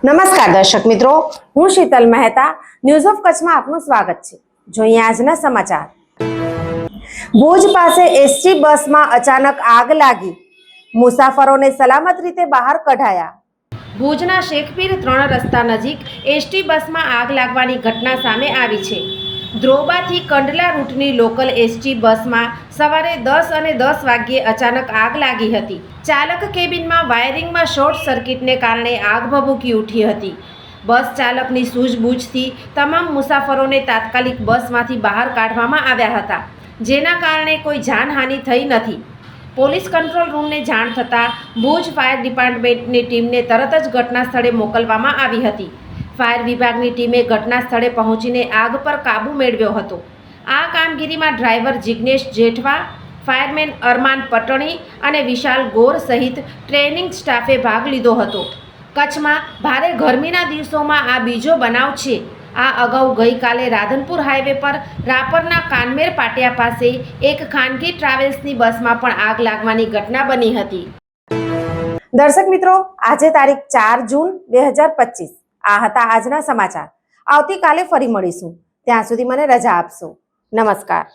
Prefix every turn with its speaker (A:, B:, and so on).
A: નમસ્કાર દર્શક મિત્રો, હું શીતલ મહેતા ન્યૂઝ ઓફ કચ્છમાં આપનું સ્વાગત છે। જોઈએ આજના સમાચાર। ભુજ પાસે એસટી બસમાં અચાનક આગ લાગી, મુસાફરોને સલામત રીતે બહાર કઢાયા। ભુજના શેખપીર 3 રસ્તા નજીક એસટી બસમાં આગ લાગવાની ઘટના સામે આવી છે। ધ્રોબાથી કંડલા રૂટની લોકલ એસટી બસમાં સવારે 10 અને 10 વાગ્યે અચાનક આગ લાગી હતી। ચાલક કેબિનમાં વાયરિંગમાં શોર્ટ સર્કિટને કારણે આગ ભભૂકી ઉઠી હતી। બસ ચાલકની સૂઝબૂછથી તમામ મુસાફરોને તાત્કાલિક બસમાંથી બહાર કાઢવામાં આવ્યા હતા, જેના કારણે કોઈ જાનહાનિ થઈ નથી। પોલીસ કંટ્રોલ રૂમને જાણ થતાં ભુજ ફાયર ડિપાર્ટમેન્ટની ટીમને તરત જ ઘટના સ્થળે મોકલવામાં આવી હતી। ફાયર વિભાગની ટીમે ઘટના સ્થળે પહોંચીને આગ પર કાબૂ મેળવ્યો હતો। આ કામગીરીમાં ડ્રાઈવર જિગ્નેશ જેઠવા, ફાયરમેન અરમાન પટણી અને વિશાલ ગોર સહિત ટ્રેનિંગ સ્ટાફે ભાગ લીધો હતો। કચ્છમાં ભારે ગરમીના દિવસોમાં આ બીજો બનાવ છે। આ અગાઉ ગઈકાલે રાધનપુર હાઈવે પર રાપરના કાનમેર પાટિયા પાસે એક ખાનગી ટ્રાવેલ્સની બસમાં પણ આગ લાગવાની ઘટના બની હતી। દર્શક મિત્રો, આજે તારીખ 4 જૂન 2025 આ હતા આજના સમાચાર। આવતીકાલે ફરી મળીશું, ત્યાં સુધી મને રજા આપશો। નમસ્કાર।